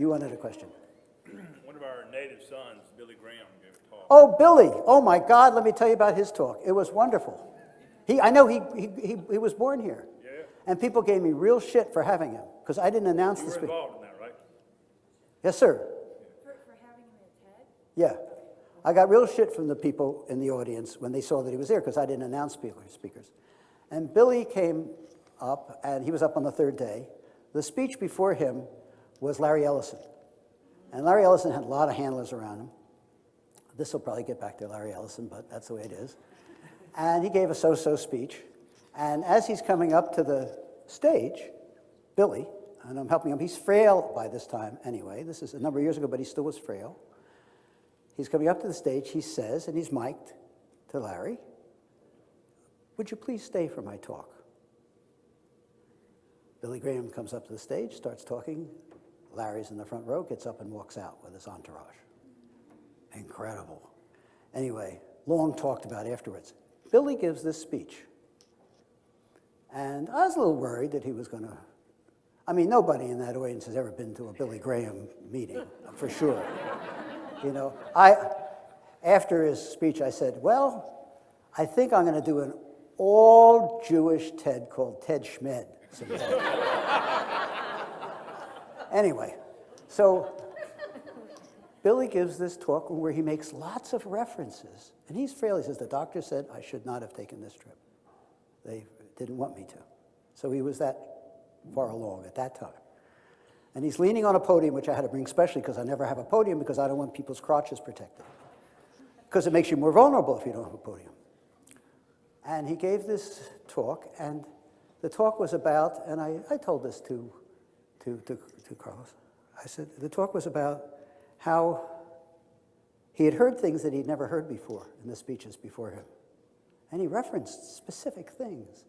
You wanted a question. One of our native sons, Billy Graham, gave a talk. Oh, Billy. Oh, my God. Let me tell you about his talk. It was wonderful. I know he was born here. Yeah. And people gave me real shit for having him because I didn't announce You the were speech. involved in that, right? Yes, sir. For having him at TED? Yeah. I got real shit from the people in the audience when they saw that he was there because I didn't announce speakers. And Billy came up, and he was up on the third day. The speech before him was Larry Ellison. And Larry Ellison had a lot of handlers around him. This will probably get back to Larry Ellison, but that's the way it is. And he gave a so-so speech. And as he's coming up to the stage, Billy, and I'm helping him, he's frail by this time anyway. This is a number of years ago, but he still was frail. He's coming up to the stage, he says, and he's mic'd to Larry, "Would you please stay for my talk?" Billy Graham comes up to the stage, starts talking. Larry's in the front row, gets up and walks out with his entourage. Incredible. Anyway, long talked about afterwards. Billy gives this speech. And I was a little worried that he was going to... I mean, nobody in that audience has ever been to a Billy Graham meeting, for sure. You know, after his speech, I said, well, I think I'm going to do an all-Jewish TED called Ted Schmed someday. Anyway, so Billy gives this talk where he makes lots of references. And he's frail. He says, the doctor said I should not have taken this trip. They didn't want me to. So he was that far along at that time. And he's leaning on a podium, which I had to bring specially because I never have a podium because I don't want people's crotches protected. Because it makes you more vulnerable if you don't have a podium. And he gave this talk, and the talk was about, and I told this to Carlos. I said, the talk was about how he had heard things that he'd never heard before in the speeches before him. And he referenced specific things.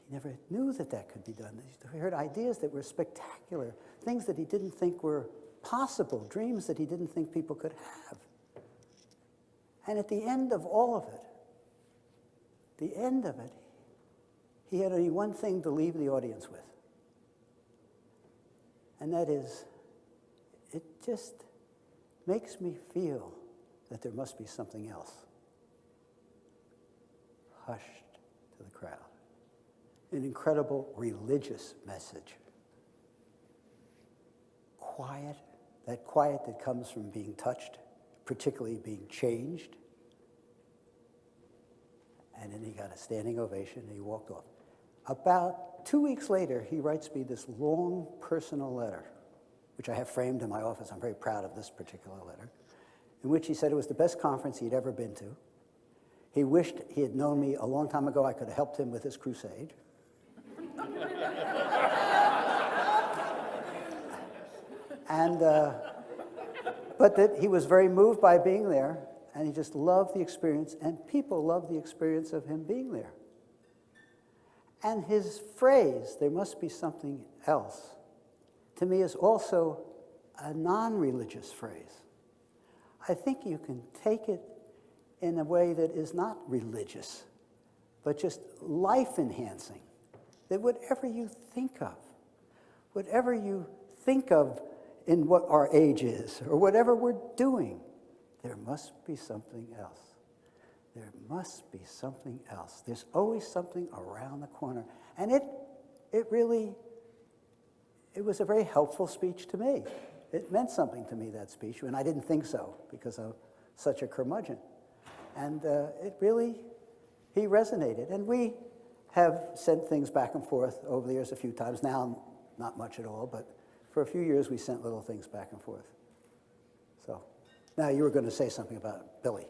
He never knew that that could be done. He heard ideas that were spectacular, things that he didn't think were possible, dreams that he didn't think people could have. And at the end of all of it, he had only one thing to leave the audience with. And that is, it just makes me feel that there must be something else. Hushed to the crowd. An incredible religious message. Quiet, that quiet that comes from being touched, particularly being changed. And then he got a standing ovation and he walked off. About 2 weeks later, he writes me this long personal letter, which I have framed in my office. I'm very proud of this particular letter, in which he said it was the best conference he'd ever been to. He wished he had known me a long time ago. I could have helped him with his crusade. And, but that he was very moved by being there, and he just loved the experience, and people loved the experience of him being there. And his phrase, "there must be something else," to me is also a non-religious phrase. I think you can take it in a way that is not religious, but just life-enhancing. That whatever you think of in what our age is, or whatever we're doing, there must be something else. There must be something else. There's always something around the corner. And it was a very helpful speech to me. It meant something to me, that speech, and I didn't think so because I'm such a curmudgeon. And he resonated. And we have sent things back and forth over the years a few times. Now, not much at all, but for a few years we sent little things back and forth. So, now you were going to say something about Billy.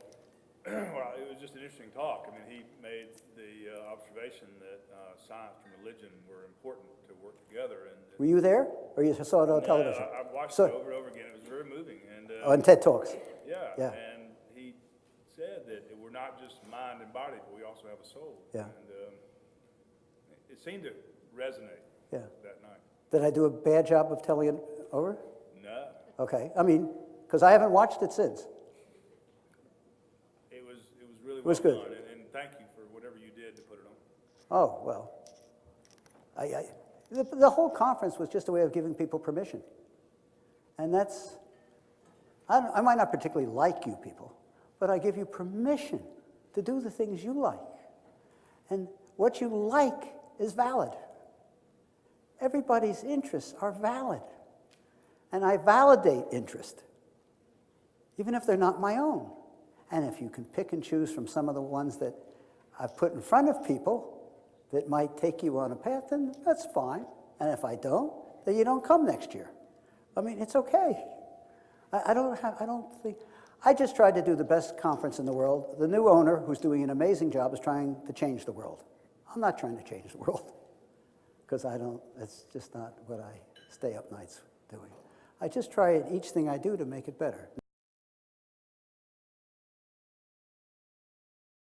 Well, it was just an interesting talk. I mean, he made the observation that science and religion were important to work together. And were you there, or you saw it on television? I watched it over and over again. It was very moving. And on TED Talks. Yeah. And he said that we're not just mind and body, but we also have a soul. Yeah. And it seemed to resonate that night. Did I do a bad job of telling it over? No. Okay. I mean, because I haven't watched it since. It was really was well good. done, and thank you for whatever you did to put it on. Oh, well. The whole conference was just a way of giving people permission. And that's, I might not particularly like you people, but I give you permission to do the things you like. And what you like is valid. Everybody's interests are valid. And I validate interest, even if they're not my own. And if you can pick and choose from some of the ones that I've put in front of people that might take you on a path, then that's fine. And if I don't, then you don't come next year. I mean, it's okay. I don't think, I just tried to do the best conference in the world. The new owner, who's doing an amazing job, is trying to change the world. I'm not trying to change the world, because it's just not what I stay up nights doing. I just try each thing I do to make it better.